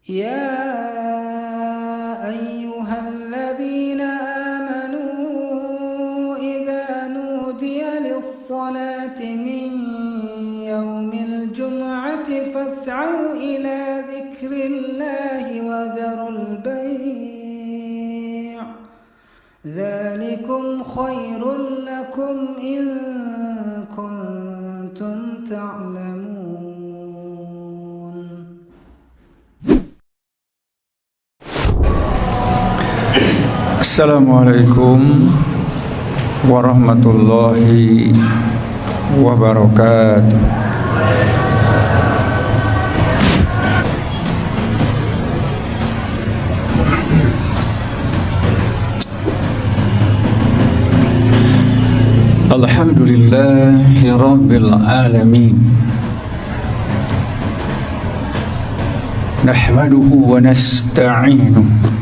يا أيها الذين آمنوا إذا نودي للصلاة من يوم الجمعة فاسعوا إلى ذكر الله وذروا البيع ذلكم خير لكم إن كنتم تعلمون. Assalamualaikum warahmatullahi wabarakatuh. Alhamdulillahi rabbil alamin. Nahmaduhu wa nasta'inuhu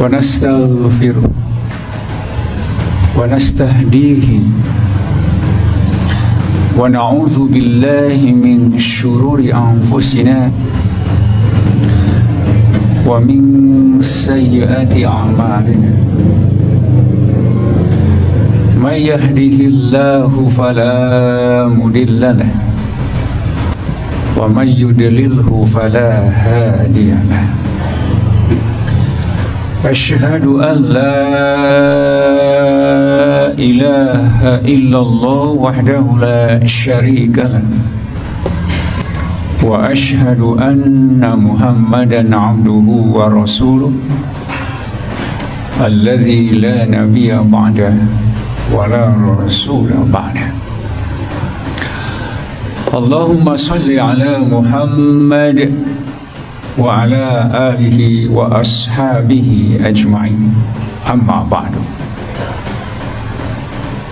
wa nastaghfiruh wa nastahdihi wa na'udzu billahi min syururi anfusina wa min sayyiati a'malina. May yahdihillahu fala mudilla lahu wa may yudlilhu fala hadiya lahu. Asyhadu an la ilaha illallah wahdahu la syarika lah wa asyhadu anna Muhammadan abduhu wa rasuluh alladzi la nabiyya ba'dah wa la rasula ba'dah. Allahumma salli ala Muhammad wa ala alihi wa ashabihi ajma'in. Amma ba'du.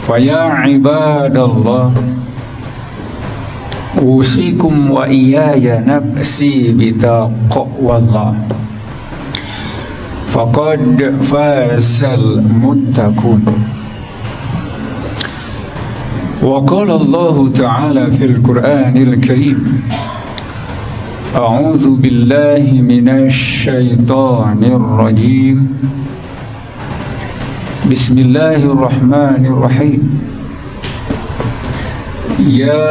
Fa ya ibadallah, usikum wa iyaya nafsi bitaqwallah. Faqad fasal muttaqun. Wa qala Allah ta'ala fil Qur'anil Karim, A'udzu billahi minasy syaithanir rajim. Bismillahirrahmanirrahim. Ya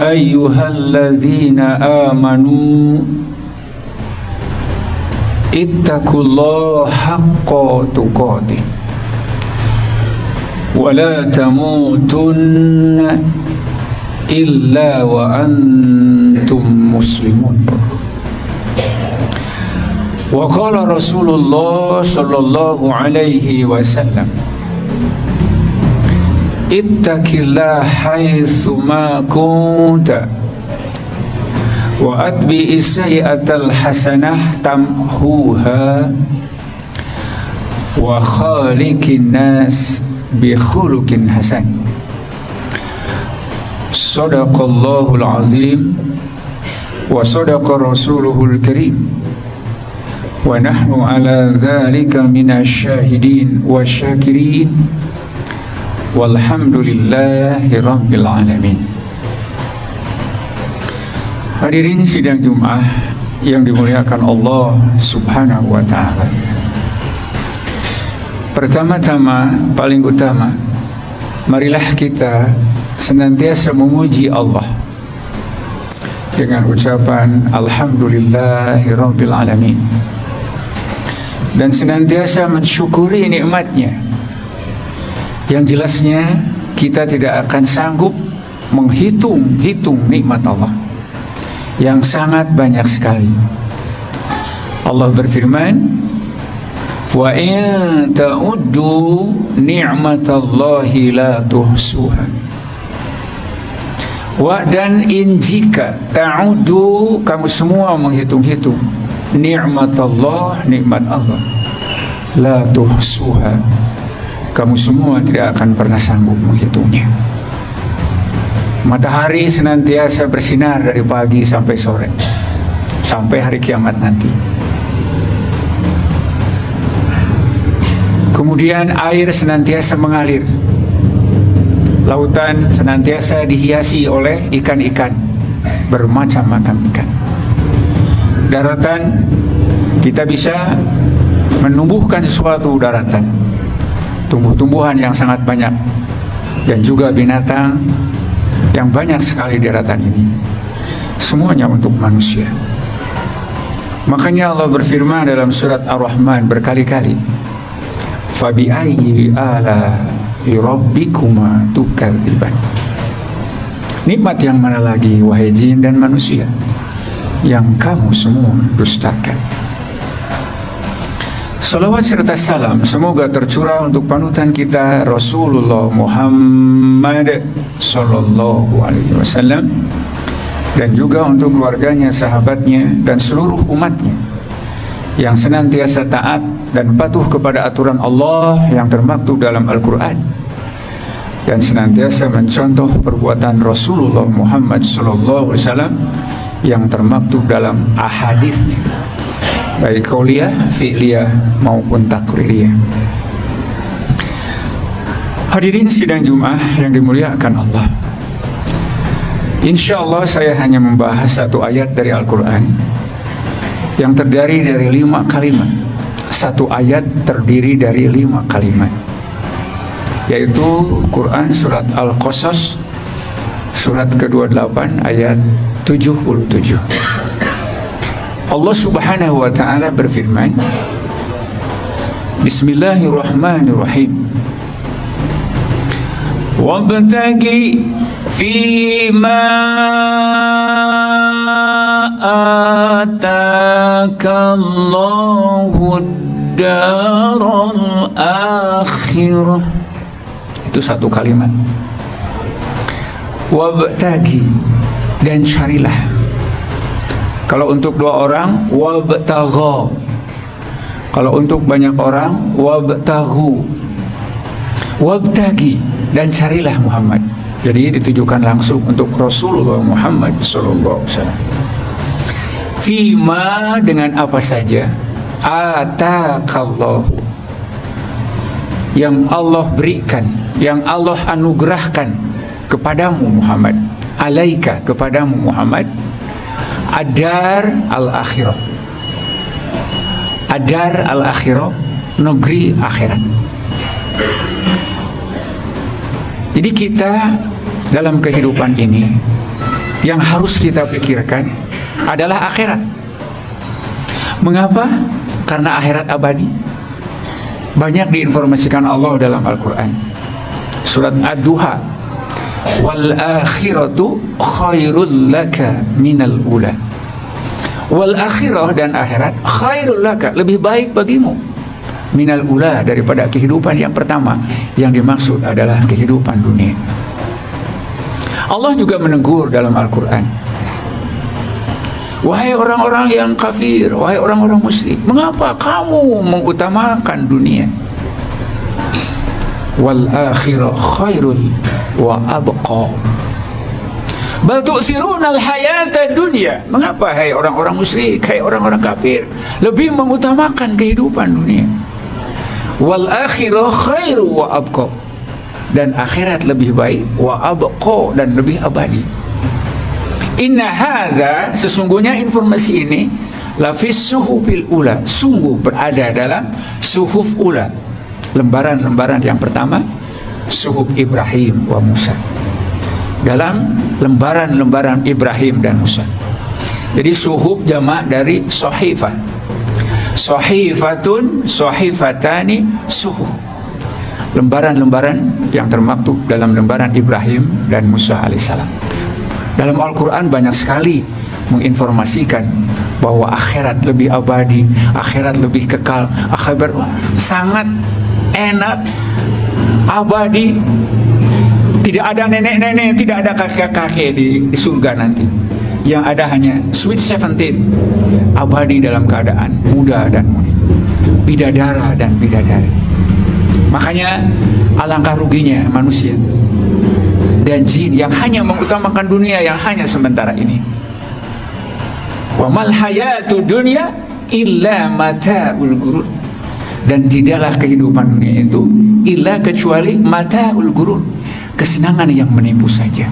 ayyuhalladzina amanu ittaqullaha haqqa tuqatih wa la tamutunna illa wa antum muslimun. Wa qala Rasulullah sallallahu alaihi wasallam, ittaqillaha haitsu ma kunta wa atbi'is sayyi'atal hasanah tamhuha wa khaliqin nas bi khuluqin hasan. Sadaqallahul azim wa sadaqa rasuluhul karim wa nahnu ala dhalika minasy syahidin wa syakirin walhamdulillahi rabbil alamin. Hadirin sidang Jumat yang dimuliakan Allah subhanahu wa ta'ala. Pertama-tama, paling utama, marilah kita senantiasa memuji Allah dengan ucapan alhamdulillahirabbil alamin, dan senantiasa mensyukuri nikmatnya yang jelasnya kita tidak akan sanggup menghitung nikmat Allah yang sangat banyak sekali. Allah berfirman, wa in ta'uddu ni'matallahi la tuhsuha. Wa dan in jika ta'udu, kamu semua menghitung-hitung ni'matallah, nikmat Allah, la tuhsuha, kamu semua tidak akan pernah sanggup menghitungnya. Matahari senantiasa bersinar dari pagi sampai sore, sampai hari kiamat nanti. Kemudian air senantiasa mengalir, lautan senantiasa dihiasi oleh ikan-ikan, bermacam-macam ikan. Daratan, kita bisa menumbuhkan sesuatu daratan, tumbuh-tumbuhan yang sangat banyak, dan juga binatang yang banyak sekali di daratan ini. Semuanya untuk manusia. Makanya Allah berfirman dalam surat Ar-Rahman berkali-kali, "Fabi'ayyi ala'i rabbikuma tukadziban." Nikmat yang mana lagi, wahai jin dan manusia, yang kamu semua dustakan? Salawat serta salam semoga tercurah untuk panutan kita Rasulullah Muhammad Sallallahu Alaihi Wasallam, dan juga untuk keluarganya, sahabatnya, dan seluruh umatnya yang senantiasa taat dan patuh kepada aturan Allah yang termaktub dalam Al-Quran, dan senantiasa mencontoh perbuatan Rasulullah Muhammad Sallallahu Alaihi Wasallam yang termaktub dalam ahaditsnya, baik qauliyah, fi'liyah maupun takririyah. Hadirin sidang Jumat yang dimuliakan Allah, insya Allah saya hanya membahas satu ayat dari Al-Quran yang terdiri dari 5 kalimat. Satu ayat terdiri dari 5 kalimat, yaitu Quran surat Al-Qasas surat ke-28 ayat 77. Allah Subhanahu wa ta'ala berfirman, Bismillahirrahmanirrahim, wabtagi fima atakallahu daral akhirah. Itu satu kalimat. Wabtagi, dan carilah. Kalau untuk 2 orang, wabtagha. Kalau untuk banyak orang, wabtaghu. Wabtagi, dan carilah Muhammad. Jadi ditujukan langsung untuk Rasulullah Muhammad SAW. Fima, dengan apa saja, atakallahu, yang Allah berikan, yang Allah anugerahkan kepadamu Muhammad, alaika, kepadamu Muhammad, adar al-akhirah. Adar al-akhirah, negeri akhirat. Jadi kita dalam kehidupan ini yang harus kita pikirkan adalah akhirat. Mengapa? Karena akhirat abadi. Banyak diinformasikan Allah dalam Al-Quran. Surat Ad-Duha, wal akhiratu khairul laka minal ula. Wal akhirah, dan akhirat, khairul laka, lebih baik bagimu, minal ula, daripada kehidupan yang pertama. Yang dimaksud adalah kehidupan dunia. Allah juga menegur dalam Al-Quran, wahai orang-orang yang kafir, wahai orang-orang musyrik, mengapa kamu mengutamakan dunia? Wal akhirah khairul wa abqa bal tu'siruna al-hayata dunya. Mengapa hai orang-orang musyrik, hai orang-orang kafir, lebih mengutamakan kehidupan dunia? Wal akhirah khairu wa abqa, dan akhirat lebih baik, wa abqa, dan lebih abadi. Inna hadza, sesungguhnya informasi ini, lafis suhufil ula, sungguh berada dalam suhuf ula, lembaran-lembaran yang pertama, suhuf Ibrahim wa Musa, dalam lembaran-lembaran Ibrahim dan Musa. Jadi suhuf jamak dari sahifah. Sahifatun, sahifatani, suhuf, lembaran-lembaran yang termaktub dalam lembaran Ibrahim dan Musa alaihissalam. Dalam Al-Quran banyak sekali menginformasikan bahwa akhirat lebih abadi, akhirat lebih kekal, akhirat sangat enak, abadi, tidak ada nenek-nenek, tidak ada kakek-kakek di surga nanti. Yang ada hanya sweet 17, abadi dalam keadaan muda dan mudi, bidadara dan bidadari. Makanya alangkah ruginya manusia dan jin yang hanya mengutamakan dunia yang hanya sementara ini. Wa mal hayatu dunya illa mata'ul ghurur, dan tidaklah kehidupan dunia itu illa kecuali mata'ul ghurur, kesenangan yang menipu saja.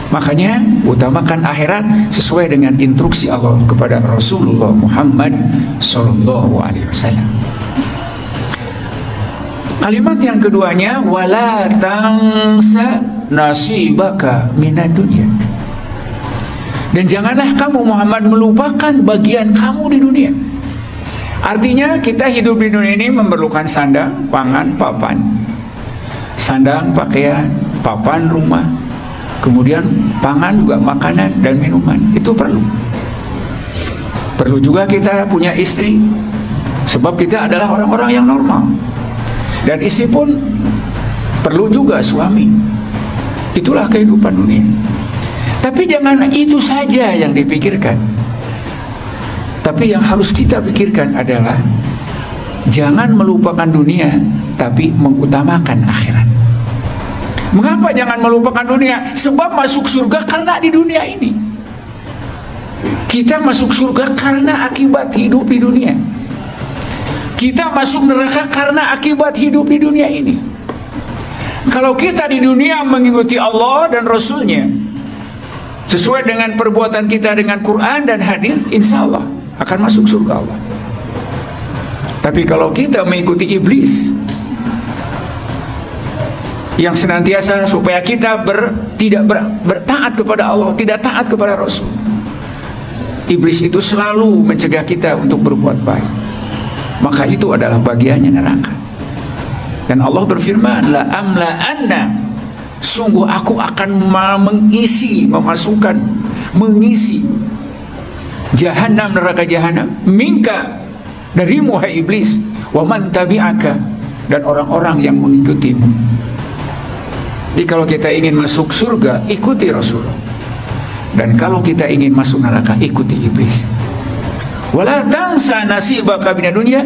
Makanya utamakan akhirat sesuai dengan instruksi Allah kepada Rasulullah Muhammad Sallallahu Alaihi Wasallam. Kalimat yang keduanya, wala tangsa nasibaka minad dunya. Dan janganlah kamu Muhammad melupakan bagian kamu di dunia. Artinya kita hidup di dunia ini memerlukan sandang, pangan, papan. Sandang, pakaian, papan, rumah. Kemudian pangan juga makanan dan minuman. Itu perlu. Perlu juga kita punya istri. Sebab kita adalah orang-orang yang normal. Dan istri pun perlu juga suami. Itulah kehidupan dunia. Tapi jangan itu saja yang dipikirkan. Tapi yang harus kita pikirkan adalah jangan melupakan dunia, tapi mengutamakan akhirat. Mengapa jangan melupakan dunia? Sebab masuk surga karena di dunia ini. Kita masuk surga karena akibat hidup di dunia. Kita masuk neraka karena akibat hidup di dunia ini. Kalau kita di dunia mengikuti Allah dan Rasulnya, sesuai dengan perbuatan kita dengan Quran dan hadis, insya Allah akan masuk surga Allah. Tapi kalau kita mengikuti iblis yang senantiasa supaya kita tidak bertaat kepada Allah, tidak taat kepada Rasul, iblis itu selalu mencegah kita untuk berbuat baik. Maka itu adalah bagiannya neraka. Dan Allah berfirman, la amla anna, sungguh aku akan mengisi jahanam, neraka jahanam, minka, darimu hai iblis, wa man tabi'aka, dan orang-orang yang mengikutimu. Jadi kalau kita ingin masuk surga, ikuti Rasulullah. Dan kalau kita ingin masuk neraka, ikuti iblis. Wala tangsa nasibaka minad dunya,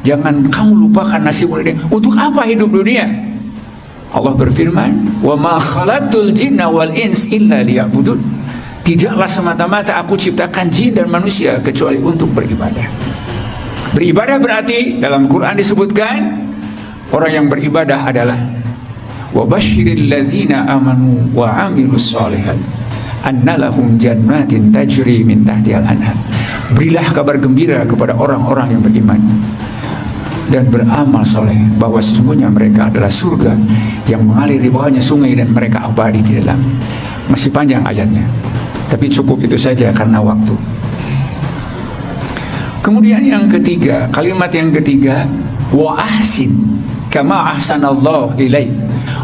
jangan kamu lupakan nasibmu dunia. Untuk apa hidup dunia? Allah berfirman, wa ma khalaqtul jinna wal ins illa liya'budun. Tidaklah semata-mata aku ciptakan jin dan manusia kecuali untuk beribadah. Beribadah berarti dalam Quran disebutkan orang yang beribadah adalah wa basyiril ladzina amanu wa amilus shalihat anna lahum jannatin tajri min tahtihal anhar. Berilah kabar gembira kepada orang-orang yang beriman dan beramal soleh bahwa sesungguhnya mereka adalah surga yang mengalir di bawahnya sungai dan mereka abadi di dalam. Masih panjang ayatnya, tapi cukup itu saja karena waktu. Kemudian yang ketiga, kalimat yang ketiga, wa ahsin kama ahsanallahu ilaik.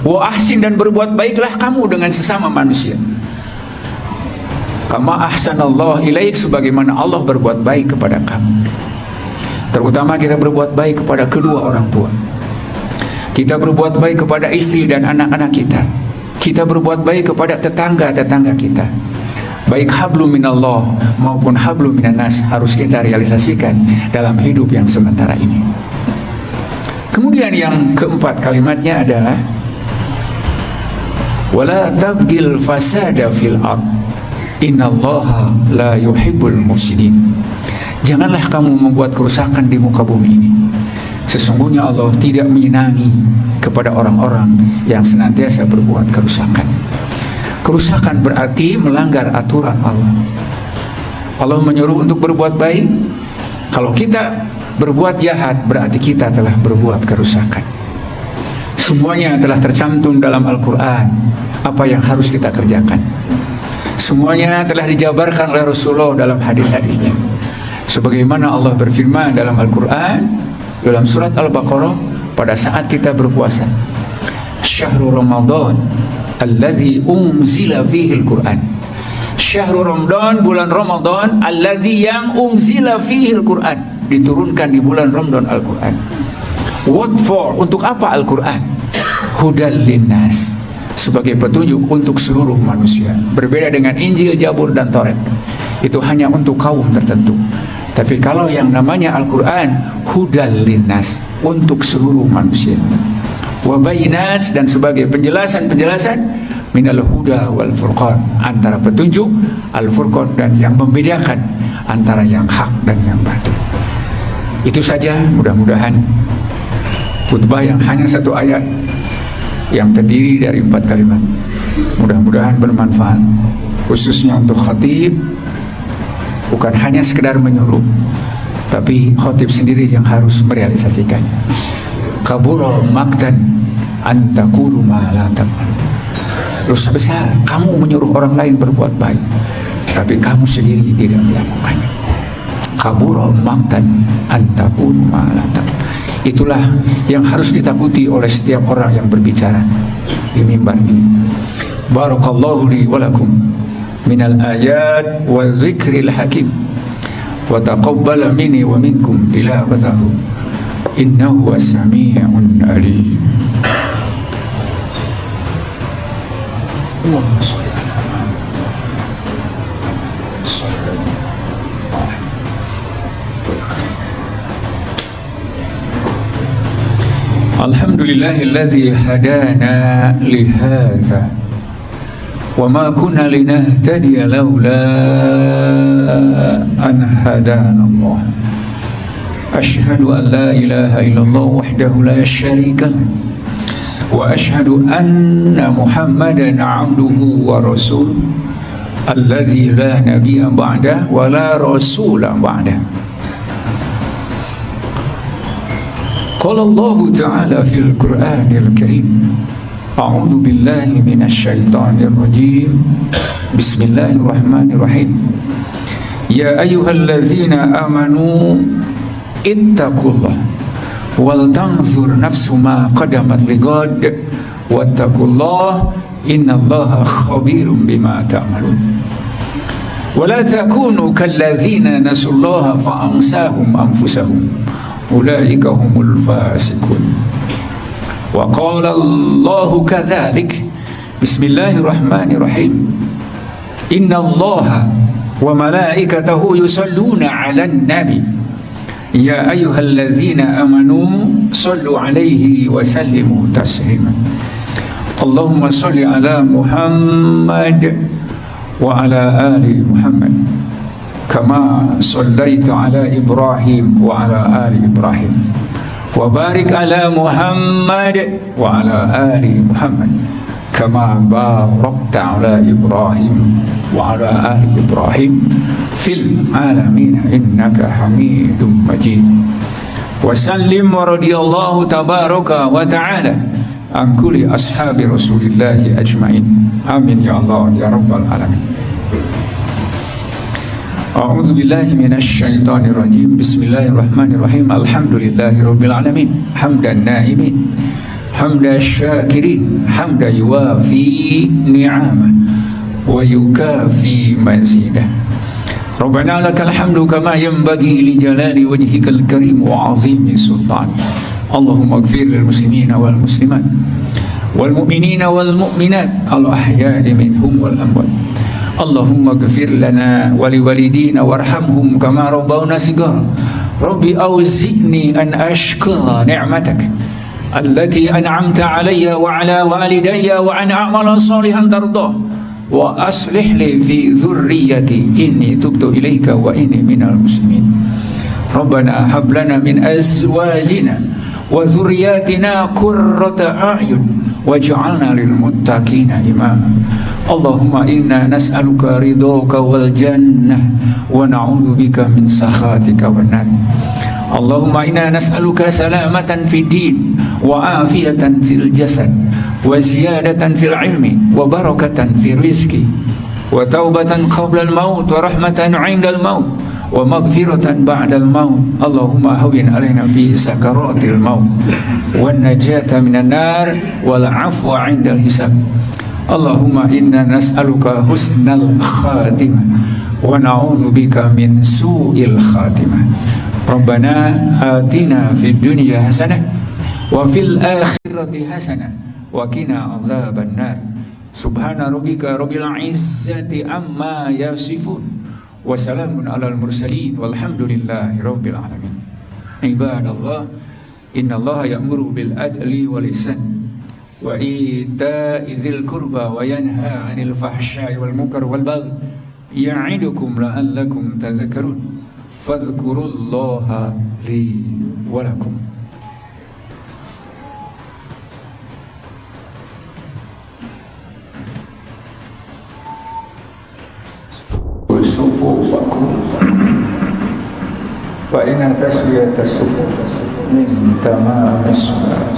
Wa ahsin, dan berbuat baiklah kamu dengan sesama manusia. Kama ahsanallahu ilaik, sebagaimana Allah berbuat baik kepada kamu. Terutama kita berbuat baik kepada kedua orang tua. Kita berbuat baik kepada istri dan anak-anak kita. Kita berbuat baik kepada tetangga-tetangga kita. Baik hablum minallah maupun hablum minannas harus kita realisasikan dalam hidup yang sementara ini. Kemudian yang keempat kalimatnya adalah wala tabgil fasada fil ard innallaha la yuhibbul mufsidin. Janganlah kamu membuat kerusakan di muka bumi ini. Sesungguhnya Allah tidak menyenangi kepada orang-orang yang senantiasa berbuat kerusakan. Kerusakan berarti melanggar aturan Allah. Allah menyuruh untuk berbuat baik. Kalau kita berbuat jahat, berarti kita telah berbuat kerusakan. Semuanya telah tercantum dalam Al-Quran apa yang harus kita kerjakan. Semuanya telah dijabarkan oleh Rasulullah dalam hadis-hadisnya. Sebagaimana Allah berfirman dalam Al-Quran, dalam surat Al-Baqarah, pada saat kita berpuasa, Syahrul Ramadan alladzi unzila fihi al-Quran. Syahrul Ramadan, bulan Ramadan, alladzi yang unzila fihi al-Quran, diturunkan di bulan Ramadan Al-Quran. What for? Untuk apa Al-Quran? Hudal linnas, sebagai petunjuk untuk seluruh manusia. Berbeda dengan Injil, Zabur, dan Taurat. Itu hanya untuk kaum tertentu. Tapi kalau yang namanya Al-Quran, hudal linnas, untuk seluruh manusia. Wabayinas, dan sebagai penjelasan-penjelasan minal huda wal furqan, antara petunjuk al-furqan dan yang membedakan antara yang hak dan yang batil. Itu saja, mudah-mudahan khutbah yang hanya satu ayat yang terdiri dari 4 kalimat Mudah-mudahan bermanfaat, khususnya untuk khatib. Bukan hanya sekedar menyuruh, tapi khatib sendiri yang harus merealisasikannya. Kabura maktan an taqulu ma la taf'al. Dosa besar kamu menyuruh orang lain berbuat baik, tapi kamu sendiri tidak melakukannya. Kabura maktan an taqulu ma la taf'al. Itulah yang harus ditakuti oleh setiap orang yang berbicara di mimbar ini. Barakallahu li wa lakum minal ayat wa dzikril hakim wa taqabbala minni wa minkum tilawatahu innahu was-sami'un alim. Allahumma shalli ala Alhamdulillahilladzi hadana lihadza wa ma kunna linahtadiya laula an hadana Allah. Asyhadu an la ilaha illallah wahdahu la syarika lahu wa asyhadu anna Muhammadan 'abduhu wa rasuluhu alladzi la nabiyya ba'dahu wa la rasula ba'dahu. Qala Allah Ta'ala fil Qur'anil Karim. A'udzu billahi minasy syaithanir rajim. Bismillahirrahmanirrahim. Ya ayyuhalladzina amanu ittaqullah wal tanzur nafsu ma qadamat lighad wattaqullah innallaha khabirum bima ta'malun. Wa la takunu kalladzina nasullaha fa ansahum anfusahum ulaika humul fasiqun. Wa qala Allahu kadzalik. Bismillahirrahmanirrahim. Innallaha wa malaikatahu yusalluna 'alan nabi ya ayyuhalladzina amanu sallu 'alaihi wa sallimu taslima. Allahumma salli ala Muhammad wa ala ali Muhammad kama sallaita ala Ibrahim wa ala ali Ibrahim wa barik ala Muhammad wa ala ali Muhammad kama barakta ala Ibrahim wa ala ali Ibrahim fil alamin innaka Hamidum Majid. Wa sallim wa radiyallahu tabaraka wa ta'ala an kulli ashabi Rasulillahi ajmain. Amin ya Allah ya rabbal alamin. A'udzu billahi minasy syaithanir rajim. Bismillahirrahmanirrahim. Alhamdulillahi rabbil alamin. Hamdan na'imin, hamdan syakirin, hamdan yuwafi ni'amah wa yukafi mazidah. Rabbana lakal hamdu kama yanbaghi li jalali wajhikal karim wa 'azimi sultan. Allahumma ighfir lil muslimina wal muslimat wal mu'minina wal mu'minat al ahya'i minhum wal amwat. Allahumma ghfir lana wa li walidina warhamhum kama rabbawna shighara. Rabbi awzi'ni an ashkura ni'matak allati an'amta alayya wa ala walidayya wa an a'mala salihan tardah wa aslih li fi dhurriyyati inni tubtu ilayka wa inni minal muslimin. Rabbana hab lana min azwajina wa dhurriyyatina qurrata a'yun waj'alna lil muttaqina imama. Allahumma inna nas'aluka ridhaka wal jannah wa na'udzu bika min sakhatika wan nar. Allahumma inna nas'aluka salamatan fid din wa afiyatan fil jasad wa ziyadatan fil ilmi wa barakatan fil rizqi wa taubatan qabla al maut wa rahmatan 'inda al maut wa maghfiratan ba'da al maut. Allahumma hawwin 'alaina fi sakaratil maut wan najata minan nar wal 'afwa 'inda al hisab. Allahumma inna nas'aluka husnal khatimah wa na'udzu bika min su'il khatimah. Rabbana atina fid dunya hasanah wa fil akhirati hasanah wa qina adzaban nar. Subhana rabbika rabbil izzati amma yasifun wa salamun alal mursalin walhamdulillahi rabbil alamin. Ibadallah, innallaha ya'muru bil adli wal ihsan wa ita'i dzil qurba wa yanha 'anil fahsya'i wal munkar wal baghi ya'idukum la'allakum tadhakkarun. Fadhkurullaha li wa lakum. صفوفكم فإن تسوية الصفوف من تمام الصلاة.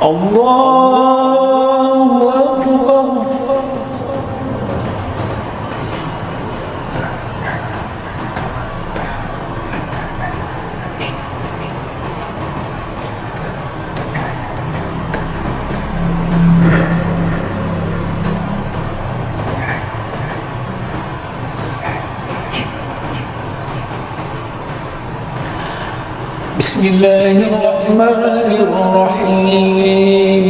Allahu Akbar. Bismillahirrahmanirrahim.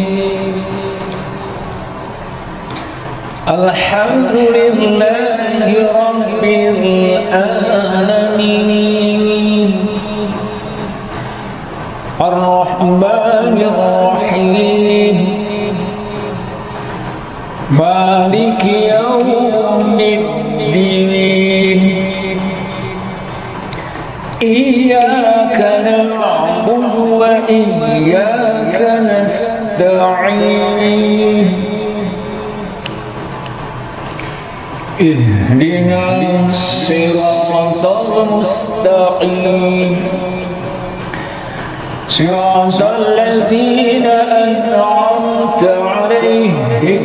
Alhamdulillahi rabbil alamin. Ar-Rahmanir Rahim. Maliki yaumiddin. Iyyaka na'budu wa iyyaka nasta'in. Ihdinas siratal mustaqim. Siratal ladzina an'amta 'alaihim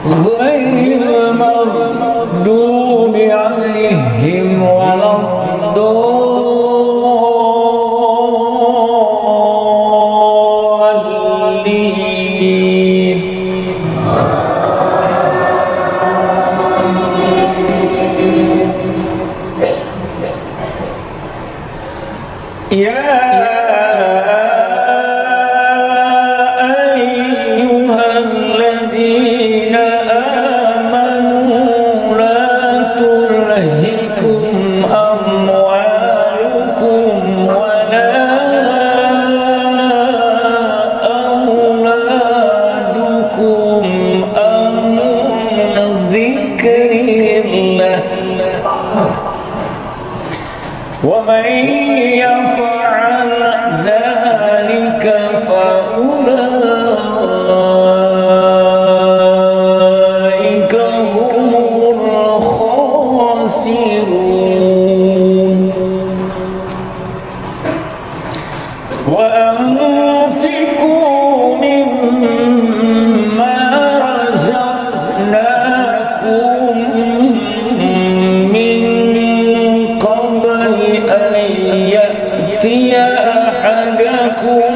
ghairil maghdubi 'alaihim waladdallin. ومن يفعل ذلك فأولئك هم الخاسرون. وأنفقوا مما رزقناكم يأتي أحدكم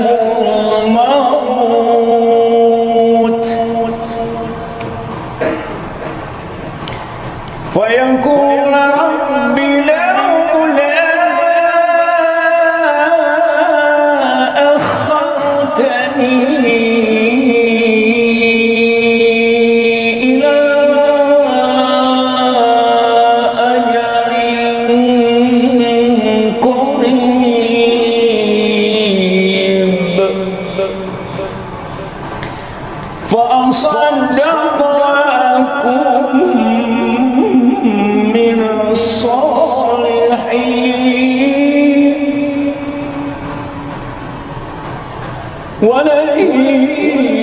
الموت فيقول رب لولا أخرتني إلى أجل قريب فأصدق وأكن من الصالحين ولن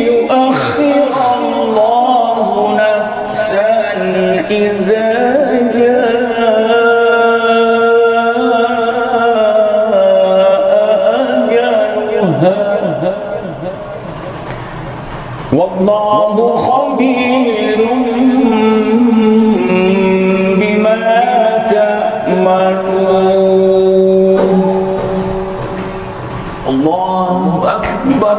يؤخر الله نفسا إذا والله خبير بما تعملون. الله أكبر.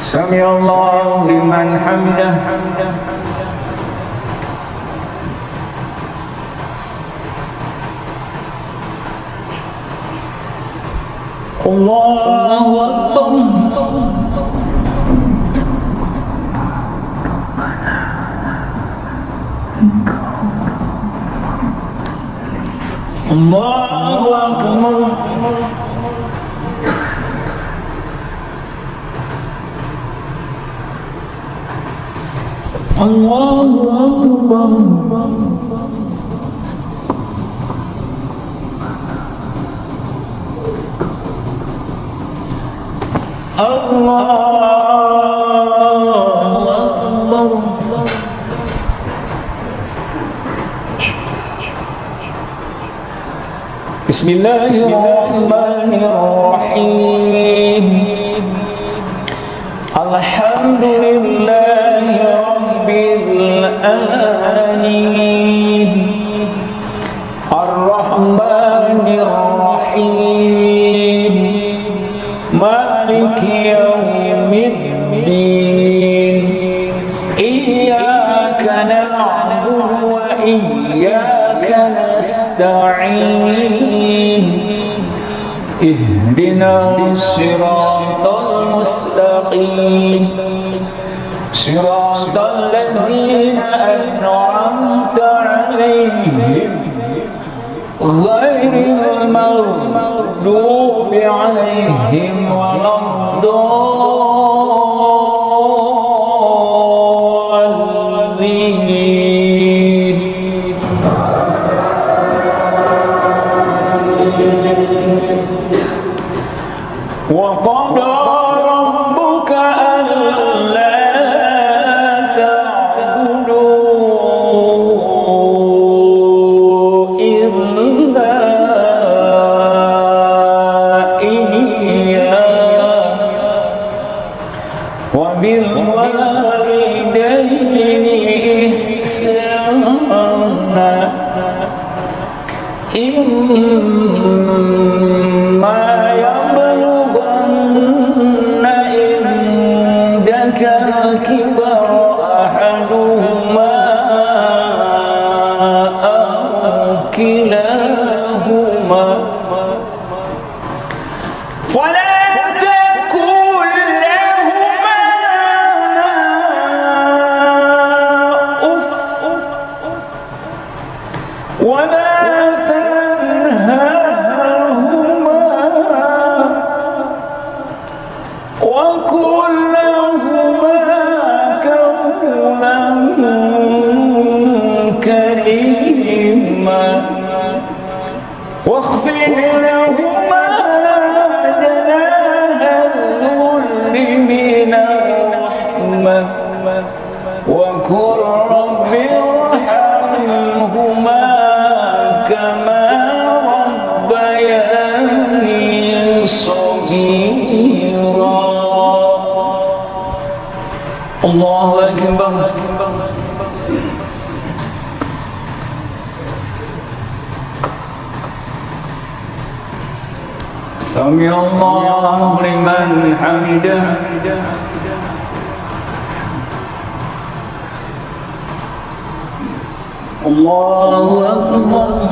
سمع الله لمن حمده. Allahu Akbar. Allahu Akbar. Allahu Akbar. Allahu Akbar. Bismillahirrahmanirrahim. Alhamdulillahi rabbil alamin. Ar-Rahmanir Rahim. Maliki yaumiddin. Iyyaka na'budu wa iyyaka nasta'in. Ihdinas siratal mustaqim. Siratal ladzina an'amta 'alaihim ghairil maghdubi 'alaihim waladdallin. Wa qada rabbuka alla ta'budu illa iyyah wa bil walidayni ihsana. Imma yablughanna indaka al-kibara ahaduhuma aw kilahuma fala taqul lahuma uff wa la وقل لهما قولا كريما واخفض لهما جناح الذل من الرحمة وقل رب ارحمهما كما ربياني صغيرا. Allahu Akbar. Sami Allahu liman hamidah. Allahu Akbar.